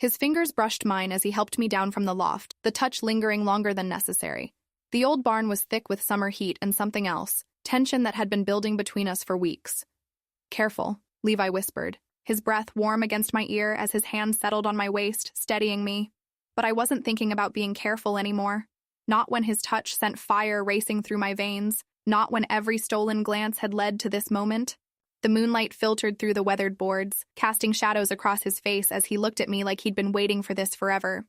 His fingers brushed mine as he helped me down from the loft, the touch lingering longer than necessary. The old barn was thick with summer heat and something else, tension that had been building between us for weeks. "Careful," Levi whispered, his breath warm against my ear as his hand settled on my waist, steadying me. But I wasn't thinking about being careful anymore. Not when his touch sent fire racing through my veins, not when every stolen glance had led to this moment. The moonlight filtered through the weathered boards, casting shadows across his face as he looked at me like he'd been waiting for this forever.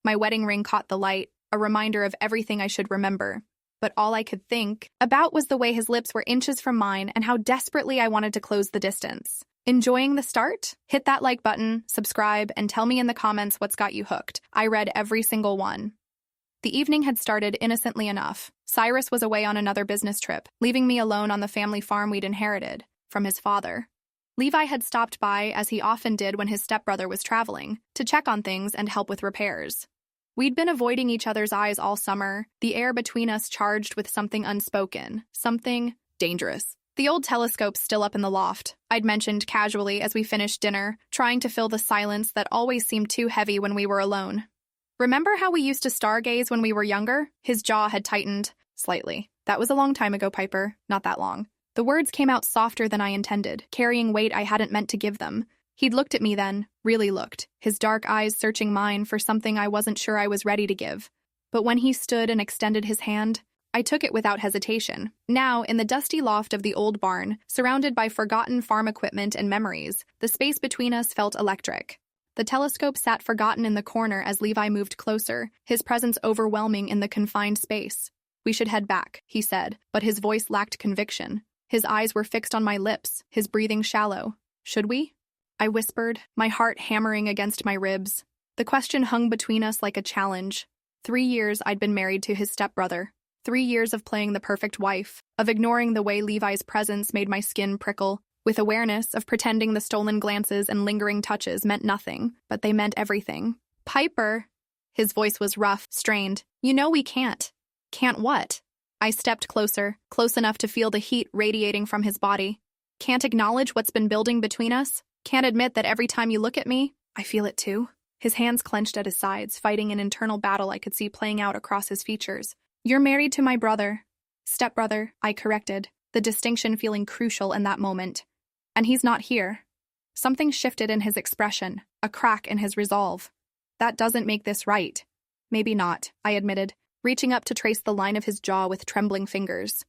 My wedding ring caught the light, a reminder of everything I should remember. But all I could think about was the way his lips were inches from mine and how desperately I wanted to close the distance. Enjoying the start? Hit that like button, subscribe, and tell me in the comments what's got you hooked. I read every single one. The evening had started innocently enough. Cyrus was away on another business trip, leaving me alone on the family farm we'd inherited from his father. Levi had stopped by, as he often did when his stepbrother was traveling, to check on things and help with repairs. We'd been avoiding each other's eyes all summer, the air between us charged with something unspoken, something dangerous. The old telescope's still up in the loft, I'd mentioned casually as we finished dinner, trying to fill the silence that always seemed too heavy when we were alone. "Remember how we used to stargaze when we were younger?" His jaw had tightened slightly. "That was a long time ago, Piper. Not that long." The words came out softer than I intended, carrying weight I hadn't meant to give them. He'd looked at me then, really looked, his dark eyes searching mine for something I wasn't sure I was ready to give. But when he stood and extended his hand, I took it without hesitation. Now, in the dusty loft of the old barn, surrounded by forgotten farm equipment and memories, the space between us felt electric. The telescope sat forgotten in the corner as Levi moved closer, his presence overwhelming in the confined space. "We should head back," he said, but his voice lacked conviction. His eyes were fixed on my lips, his breathing shallow. "Should we?" I whispered, my heart hammering against my ribs. The question hung between us like a challenge. 3 years I'd been married to his stepbrother. 3 years of playing the perfect wife, of ignoring the way Levi's presence made my skin prickle, with awareness of pretending the stolen glances and lingering touches meant nothing, but they meant everything. "Piper!" His voice was rough, strained. "You know we can't." "Can't what?" I stepped closer, close enough to feel the heat radiating from his body. "Can't acknowledge what's been building between us? Can't admit that every time you look at me, I feel it too?" His hands clenched at his sides, fighting an internal battle I could see playing out across his features. "You're married to my brother." "Stepbrother," I corrected, the distinction feeling crucial in that moment. "And he's not here." Something shifted in his expression, a crack in his resolve. "That doesn't make this right." "Maybe not," I admitted, reaching up to trace the line of his jaw with trembling fingers.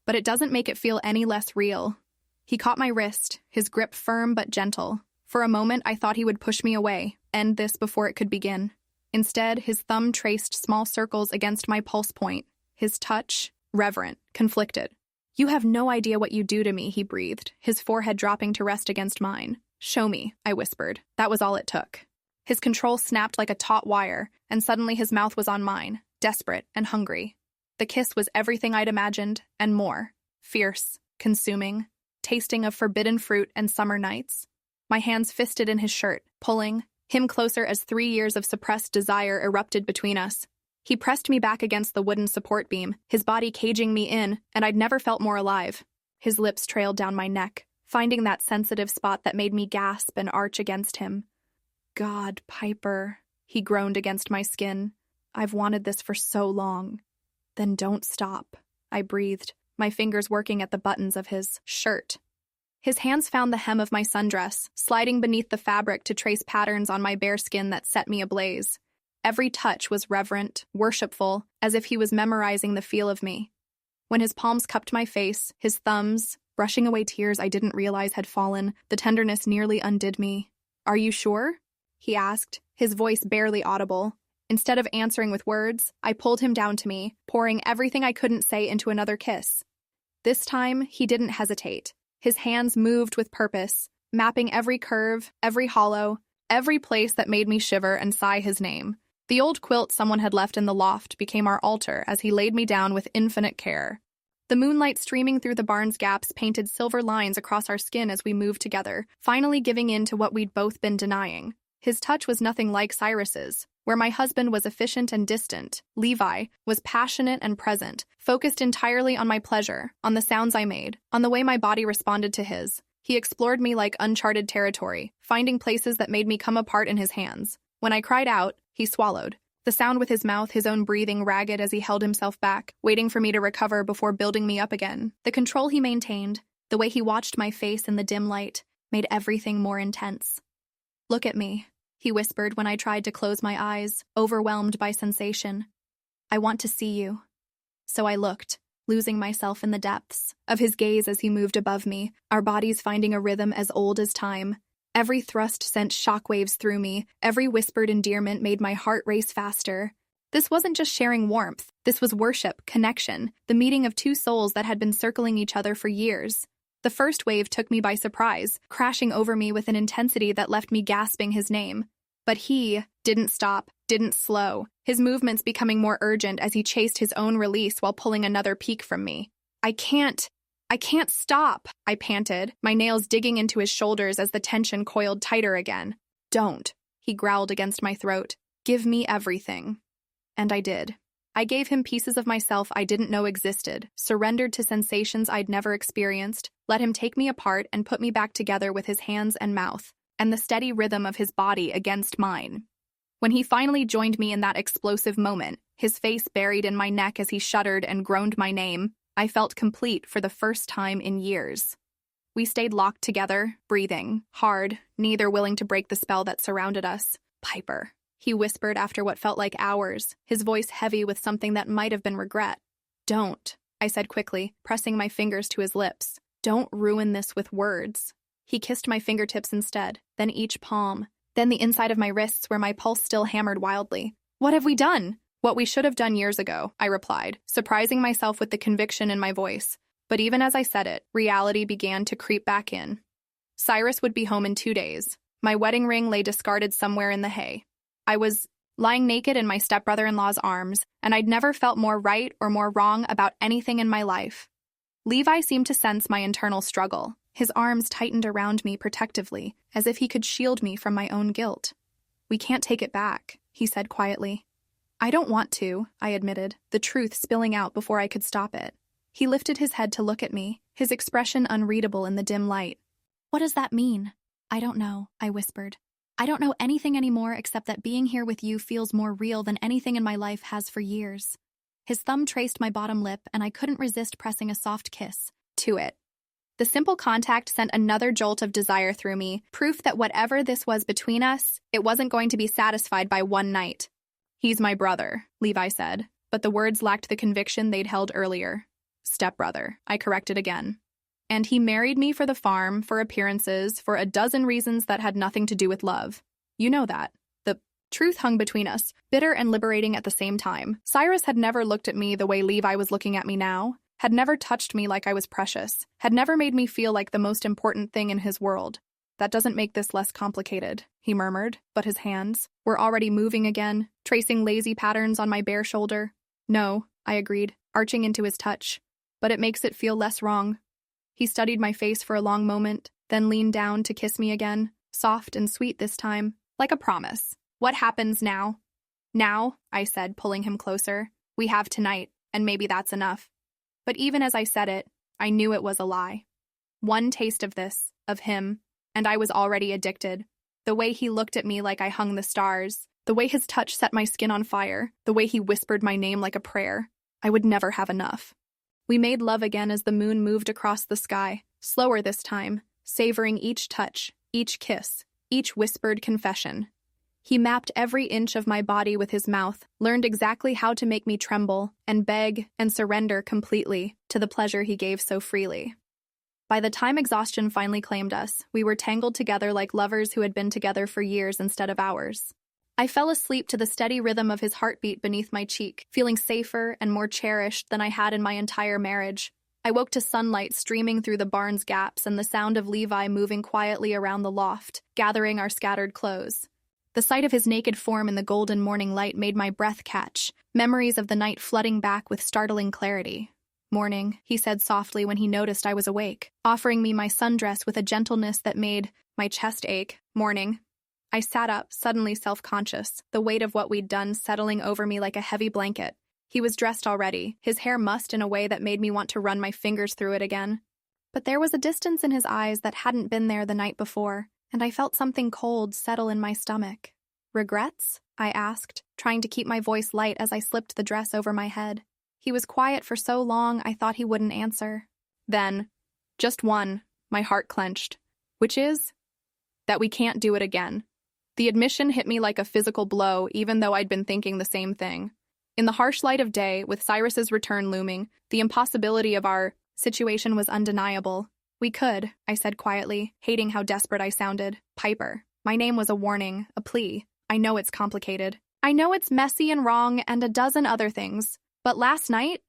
"But it doesn't make it feel any less real." He caught my wrist, his grip firm but gentle. For a moment, I thought he would push me away, end this before it could begin. Instead, his thumb traced small circles against my pulse point, his touch reverent, conflicted. "You have no idea what you do to me," he breathed, his forehead dropping to rest against mine. "Show me," I whispered. That was all it took. His control snapped like a taut wire, and suddenly his mouth was on mine, desperate and hungry. The kiss was everything I'd imagined, and more. Fierce, consuming, tasting of forbidden fruit and summer nights. My hands fisted in his shirt, pulling him closer as 3 years of suppressed desire erupted between us. He pressed me back against the wooden support beam, his body caging me in, and I'd never felt more alive. His lips trailed down my neck, finding that sensitive spot that made me gasp and arch against him. "God, Piper," he groaned against my skin. "I've wanted this for so long." "Then don't stop," I breathed, my fingers working at the buttons of his shirt. His hands found the hem of my sundress, sliding beneath the fabric to trace patterns on my bare skin that set me ablaze. Every touch was reverent, worshipful, as if he was memorizing the feel of me. When his palms cupped my face, his thumbs, brushing away tears I didn't realize had fallen, the tenderness nearly undid me. "Are you sure?" he asked, his voice barely audible. Instead of answering with words, I pulled him down to me, pouring everything I couldn't say into another kiss. This time, he didn't hesitate. His hands moved with purpose, mapping every curve, every hollow, every place that made me shiver and sigh his name. The old quilt someone had left in the loft became our altar as he laid me down with infinite care. The moonlight streaming through the barn's gaps painted silver lines across our skin as we moved together, finally giving in to what we'd both been denying. His touch was nothing like Cyrus's. Where my husband was efficient and distant, Levi was passionate and present, focused entirely on my pleasure, on the sounds I made, on the way my body responded to his. He explored me like uncharted territory, finding places that made me come apart in his hands. When I cried out, he swallowed. The sound with his mouth, his own breathing ragged as he held himself back, waiting for me to recover before building me up again. The control he maintained, the way he watched my face in the dim light, made everything more intense. "Look at me," he whispered when I tried to close my eyes, overwhelmed by sensation. "I want to see you." So I looked, losing myself in the depths of his gaze as he moved above me, our bodies finding a rhythm as old as time. Every thrust sent shockwaves through me, every whispered endearment made my heart race faster. This wasn't just sharing warmth, this was worship, connection, the meeting of two souls that had been circling each other for years. The first wave took me by surprise, crashing over me with an intensity that left me gasping his name. But he didn't stop, didn't slow, his movements becoming more urgent as he chased his own release while pulling another peek from me. I can't stop," I panted, my nails digging into his shoulders as the tension coiled tighter again. "Don't," he growled against my throat. "Give me everything." And I did. I gave him pieces of myself I didn't know existed, surrendered to sensations I'd never experienced, let him take me apart and put me back together with his hands and mouth, and the steady rhythm of his body against mine. When he finally joined me in that explosive moment, his face buried in my neck as he shuddered and groaned my name, I felt complete for the first time in years. We stayed locked together, breathing, hard, neither willing to break the spell that surrounded us. "Piper," he whispered after what felt like hours, his voice heavy with something that might have been regret. "Don't," I said quickly, pressing my fingers to his lips. "Don't ruin this with words." He kissed my fingertips instead, then each palm, then the inside of my wrists where my pulse still hammered wildly. "What have we done?" "What we should have done years ago," I replied, surprising myself with the conviction in my voice. But even as I said it, reality began to creep back in. Cyrus would be home in 2 days. My wedding ring lay discarded somewhere in the hay. I was lying naked in my stepbrother-in-law's arms, and I'd never felt more right or more wrong about anything in my life. Levi seemed to sense my internal struggle. His arms tightened around me protectively, as if he could shield me from my own guilt. "We can't take it back," he said quietly. "I don't want to," I admitted, the truth spilling out before I could stop it. He lifted his head to look at me, his expression unreadable in the dim light. "What does that mean?" "I don't know," I whispered. "I don't know anything anymore except that being here with you feels more real than anything in my life has for years." His thumb traced my bottom lip, and I couldn't resist pressing a soft kiss to it. The simple contact sent another jolt of desire through me, proof that whatever this was between us, it wasn't going to be satisfied by one night. "He's my brother," Levi said, but the words lacked the conviction they'd held earlier. "Stepbrother," I corrected again. "And he married me for the farm, for appearances, for a dozen reasons that had nothing to do with love. You know that." The truth hung between us, bitter and liberating at the same time. Cyrus had never looked at me the way Levi was looking at me now, had never touched me like I was precious, had never made me feel like the most important thing in his world. "That doesn't make this less complicated," he murmured, but his hands were already moving again, tracing lazy patterns on my bare shoulder. "No," I agreed, arching into his touch, "but it makes it feel less wrong." He studied my face for a long moment, then leaned down to kiss me again, soft and sweet this time, like a promise. "What happens now?" "Now," I said, pulling him closer, "we have tonight, and maybe that's enough." But even as I said it, I knew it was a lie. One taste of this, of him, and I was already addicted. The way he looked at me like I hung the stars, the way his touch set my skin on fire, the way he whispered my name like a prayer. I would never have enough. We made love again as the moon moved across the sky, slower this time, savoring each touch, each kiss, each whispered confession. He mapped every inch of my body with his mouth, learned exactly how to make me tremble and beg and surrender completely to the pleasure he gave so freely. By the time exhaustion finally claimed us, we were tangled together like lovers who had been together for years instead of hours. I fell asleep to the steady rhythm of his heartbeat beneath my cheek, feeling safer and more cherished than I had in my entire marriage. I woke to sunlight streaming through the barn's gaps and the sound of Levi moving quietly around the loft, gathering our scattered clothes. The sight of his naked form in the golden morning light made my breath catch, memories of the night flooding back with startling clarity. "Morning," he said softly when he noticed I was awake, offering me my sundress with a gentleness that made my chest ache. "Morning." I sat up, suddenly self-conscious, the weight of what we'd done settling over me like a heavy blanket. He was dressed already, his hair mussed in a way that made me want to run my fingers through it again. But there was a distance in his eyes that hadn't been there the night before, and I felt something cold settle in my stomach. Regrets? I asked, trying to keep my voice light as I slipped the dress over my head. He was quiet for so long I thought he wouldn't answer. Then, just one, my heart clenched. Which is? That we can't do it again. The admission hit me like a physical blow, even though I'd been thinking the same thing. In the harsh light of day, with Cyrus's return looming, the impossibility of our situation was undeniable. We could, I said quietly, hating how desperate I sounded. Piper. My name was a warning, a plea. I know it's complicated. I know it's messy and wrong and a dozen other things. But last night,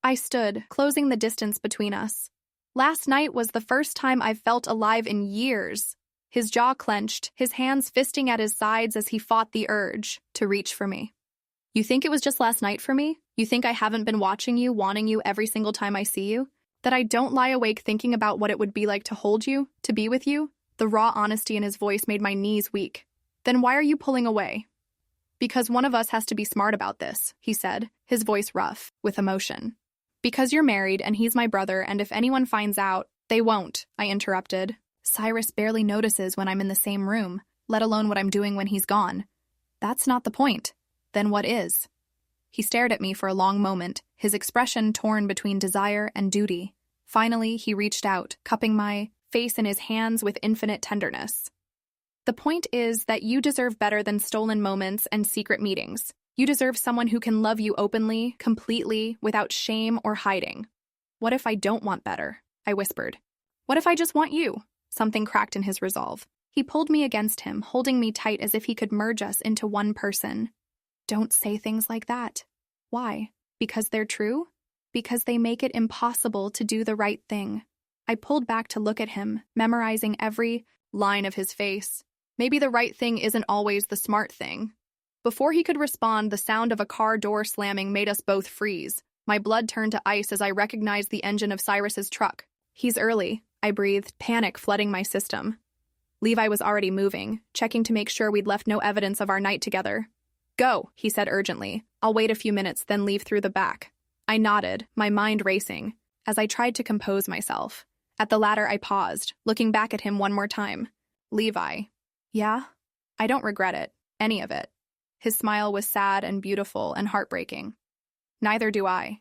I stood, closing the distance between us. Last night was the first time I've felt alive in years. His jaw clenched, his hands fisting at his sides as he fought the urge to reach for me. You think it was just last night for me? You think I haven't been watching you, wanting you every single time I see you? That I don't lie awake thinking about what it would be like to hold you, to be with you? The raw honesty in his voice made my knees weak. Then why are you pulling away? Because one of us has to be smart about this, he said, his voice rough, with emotion. Because you're married and he's my brother, and if anyone finds out, they won't, I interrupted. Cyrus barely notices when I'm in the same room, let alone what I'm doing when he's gone. That's not the point. Then what is? He stared at me for a long moment, his expression torn between desire and duty. Finally, he reached out, cupping my face in his hands with infinite tenderness. The point is that you deserve better than stolen moments and secret meetings. You deserve someone who can love you openly, completely, without shame or hiding. What if I don't want better? I whispered. What if I just want you? Something cracked in his resolve. He pulled me against him, holding me tight as if he could merge us into one person. Don't say things like that. Why? Because they're true? Because they make it impossible to do the right thing. I pulled back to look at him, memorizing every line of his face. Maybe the right thing isn't always the smart thing. Before he could respond, the sound of a car door slamming made us both freeze. My blood turned to ice as I recognized the engine of Cyrus's truck. He's early, I breathed, panic flooding my system. Levi was already moving, checking to make sure we'd left no evidence of our night together. Go, he said urgently. I'll wait a few minutes, then leave through the back. I nodded, my mind racing, as I tried to compose myself. At the ladder, I paused, looking back at him one more time. Levi. Yeah? I don't regret it, any of it. His smile was sad and beautiful and heartbreaking. Neither do I.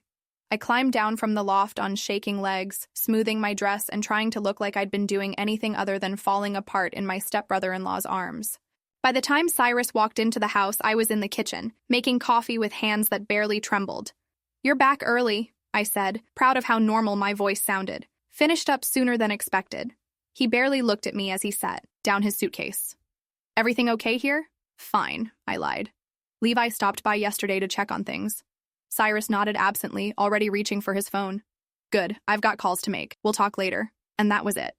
I climbed down from the loft on shaking legs, smoothing my dress and trying to look like I'd been doing anything other than falling apart in my stepbrother-in-law's arms. By the time Cyrus walked into the house, I was in the kitchen, making coffee with hands that barely trembled. You're back early, I said, proud of how normal my voice sounded. Finished up sooner than expected. He barely looked at me as he set down his suitcase. Everything okay here? Fine, I lied. Levi stopped by yesterday to check on things. Cyrus nodded absently, already reaching for his phone. Good, I've got calls to make. We'll talk later. And that was it.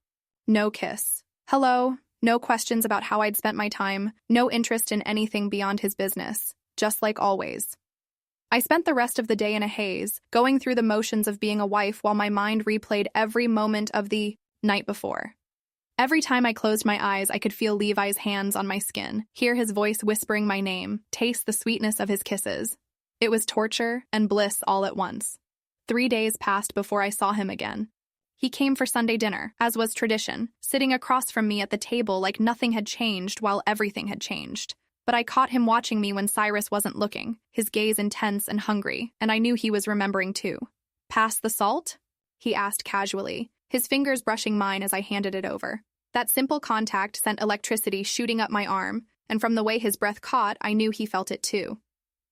No kiss. Hello. No questions about how I'd spent my time. No interest in anything beyond his business. Just like always. I spent the rest of the day in a haze, going through the motions of being a wife while my mind replayed every moment of the night before. Every time I closed my eyes, I could feel Levi's hands on my skin, hear his voice whispering my name, taste the sweetness of his kisses. It was torture and bliss all at once. 3 days passed before I saw him again. He came for Sunday dinner, as was tradition, sitting across from me at the table like nothing had changed while everything had changed. But I caught him watching me when Cyrus wasn't looking, his gaze intense and hungry, and I knew he was remembering too. Pass the salt? He asked casually, his fingers brushing mine as I handed it over. That simple contact sent electricity shooting up my arm, and from the way his breath caught, I knew he felt it too.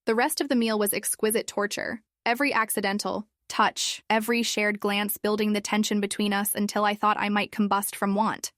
The rest of the meal was exquisite torture, every accidental touch, every shared glance building the tension between us until I thought I might combust from want.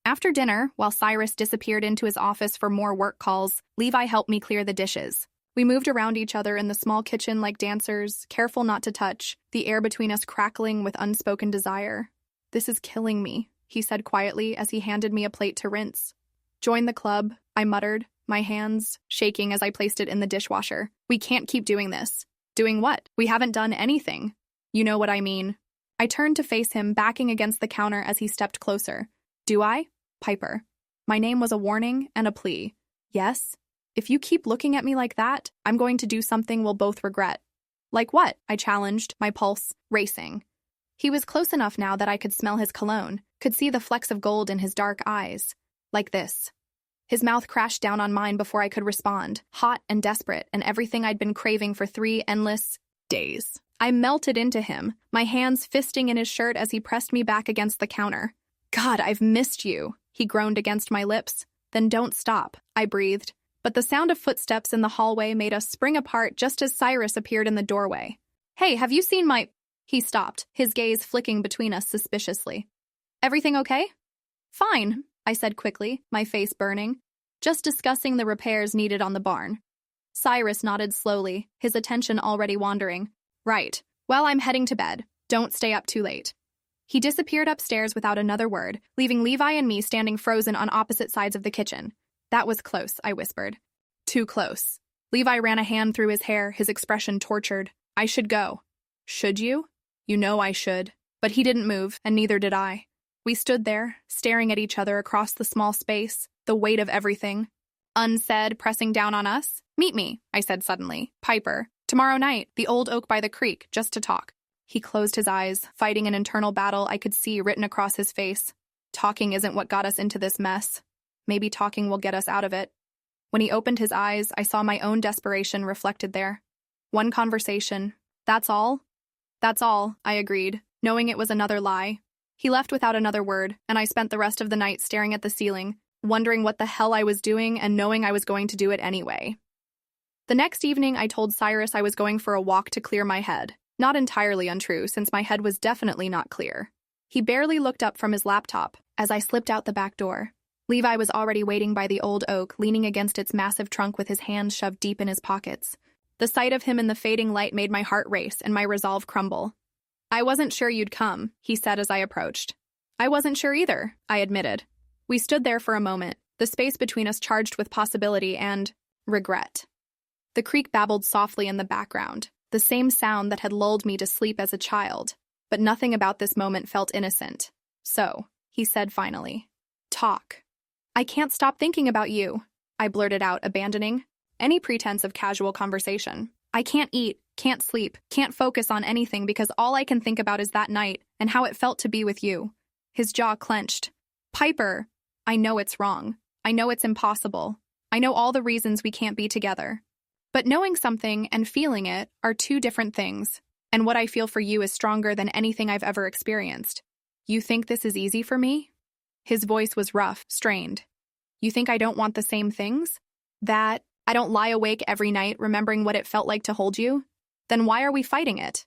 After dinner, while Cyrus disappeared into his office for more work calls, Levi helped me clear the dishes. We moved around each other in the small kitchen like dancers, careful not to touch, the air between us crackling with unspoken desire. This is killing me, he said quietly as he handed me a plate to rinse. Join the club, I muttered, my hands shaking as I placed it in the dishwasher. We can't keep doing this. Doing what? We haven't done anything. You know what I mean. I turned to face him, backing against the counter as he stepped closer. Do I? Piper. My name was a warning and a plea. Yes? If you keep looking at me like that, I'm going to do something we'll both regret. Like what? I challenged, my pulse racing. He was close enough now that I could smell his cologne, could see the flecks of gold in his dark eyes. Like this. His mouth crashed down on mine before I could respond, hot and desperate, and everything I'd been craving for 3 endless days. I melted into him, my hands fisting in his shirt as he pressed me back against the counter. God, I've missed you, he groaned against my lips. Then don't stop, I breathed. But the sound of footsteps in the hallway made us spring apart just as Cyrus appeared in the doorway. Hey, have you seen my... He stopped, his gaze flicking between us suspiciously. Everything okay? Fine, I said quickly, my face burning. Just discussing the repairs needed on the barn. Cyrus nodded slowly, his attention already wandering. Right. Well, I'm heading to bed. Don't stay up too late. He disappeared upstairs without another word, leaving Levi and me standing frozen on opposite sides of the kitchen. That was close, I whispered. Too close. Levi ran a hand through his hair, his expression tortured. I should go. Should you? You know I should. But he didn't move, and neither did I. We stood there, staring at each other across the small space, the weight of everything. Unsaid, pressing down on us. Meet me, I said suddenly. Piper. Tomorrow night, the old oak by the creek, just to talk. He closed his eyes, fighting an internal battle I could see written across his face. Talking isn't what got us into this mess. Maybe talking will get us out of it. When he opened his eyes, I saw my own desperation reflected there. One conversation. That's all? That's all, I agreed, knowing it was another lie. He left without another word, and I spent the rest of the night staring at the ceiling, wondering what the hell I was doing and knowing I was going to do it anyway. The next evening, I told Cyrus I was going for a walk to clear my head. Not entirely untrue, since my head was definitely not clear. He barely looked up from his laptop as I slipped out the back door. Levi was already waiting by the old oak, leaning against its massive trunk with his hands shoved deep in his pockets. The sight of him in the fading light made my heart race and my resolve crumble. I wasn't sure you'd come, he said as I approached. I wasn't sure either, I admitted. We stood there for a moment, the space between us charged with possibility and regret. The creek babbled softly in the background, the same sound that had lulled me to sleep as a child, but nothing about this moment felt innocent. So, he said finally, talk. I can't stop thinking about you, I blurted out, abandoning any pretense of casual conversation. I can't eat, can't sleep, can't focus on anything because all I can think about is that night and how it felt to be with you. His jaw clenched. Piper, I know it's wrong. I know it's impossible. I know all the reasons we can't be together. But knowing something and feeling it are two different things, and what I feel for you is stronger than anything I've ever experienced. You think this is easy for me? His voice was rough, strained. You think I don't want the same things? That I don't lie awake every night remembering what it felt like to hold you? Then why are we fighting it?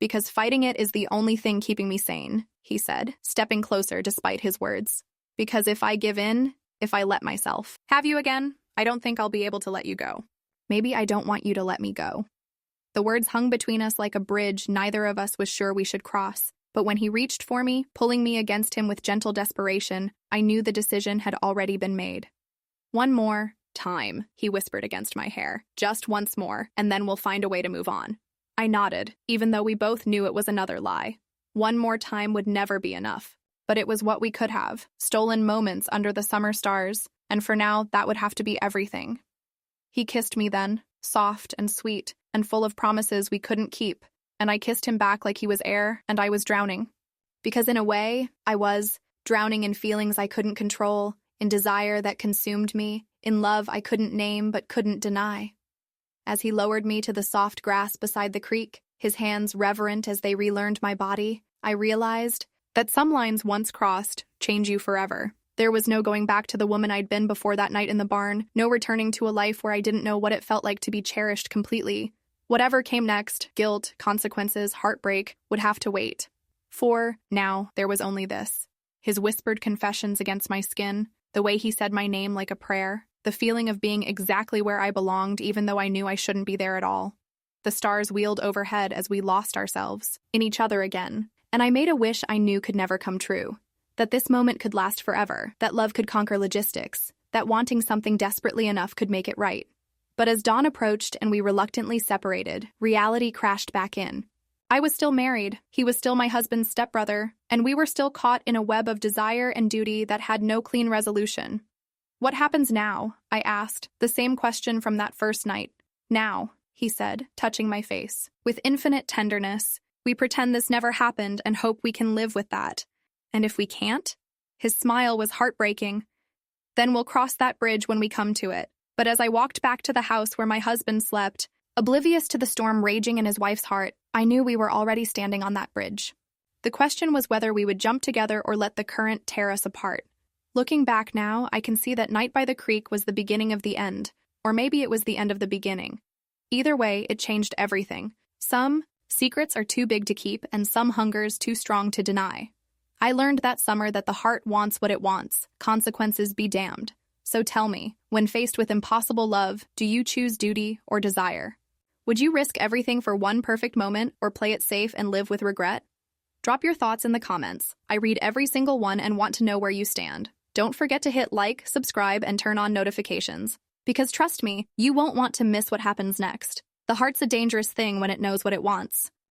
Because fighting it is the only thing keeping me sane, he said, stepping closer despite his words. Because if I give in, if I let myself have you again, I don't think I'll be able to let you go. Maybe I don't want you to let me go. The words hung between us like a bridge neither of us was sure we should cross, but when he reached for me, pulling me against him with gentle desperation, I knew the decision had already been made. One more time, he whispered against my hair. Just once more, and then we'll find a way to move on. I nodded, even though we both knew it was another lie. One more time would never be enough. But it was what we could have, stolen moments under the summer stars, and for now, that would have to be everything. He kissed me then, soft and sweet, and full of promises we couldn't keep, and I kissed him back like he was air and I was drowning. Because in a way, I was drowning in feelings I couldn't control, in desire that consumed me, in love I couldn't name but couldn't deny. As he lowered me to the soft grass beside the creek, his hands reverent as they relearned my body, I realized that some lines once crossed change you forever. There was no going back to the woman I'd been before that night in the barn, no returning to a life where I didn't know what it felt like to be cherished completely. Whatever came next, guilt, consequences, heartbreak, would have to wait. For, now, there was only this. His whispered confessions against my skin, the way he said my name like a prayer, the feeling of being exactly where I belonged even though I knew I shouldn't be there at all. The stars wheeled overhead as we lost ourselves, in each other again, and I made a wish I knew could never come true. That this moment could last forever, that love could conquer logistics, that wanting something desperately enough could make it right. But as dawn approached and we reluctantly separated, reality crashed back in. I was still married, he was still my husband's stepbrother, and we were still caught in a web of desire and duty that had no clean resolution. What happens now? I asked, the same question from that first night. Now, he said, touching my face. With infinite tenderness, we pretend this never happened and hope we can live with that. And if we can't? His smile was heartbreaking. Then we'll cross that bridge when we come to it. But as I walked back to the house where my husband slept, oblivious to the storm raging in his wife's heart, I knew we were already standing on that bridge. The question was whether we would jump together or let the current tear us apart. Looking back now, I can see that night by the creek was the beginning of the end, or maybe it was the end of the beginning. Either way, it changed everything. Some secrets are too big to keep, and some hungers too strong to deny. I learned that summer that the heart wants what it wants, consequences be damned. So tell me, when faced with impossible love, do you choose duty or desire? Would you risk everything for one perfect moment or play it safe and live with regret? Drop your thoughts in the comments. I read every single one and want to know where you stand. Don't forget to hit like, subscribe, and turn on notifications. Because trust me, you won't want to miss what happens next. The heart's a dangerous thing when it knows what it wants.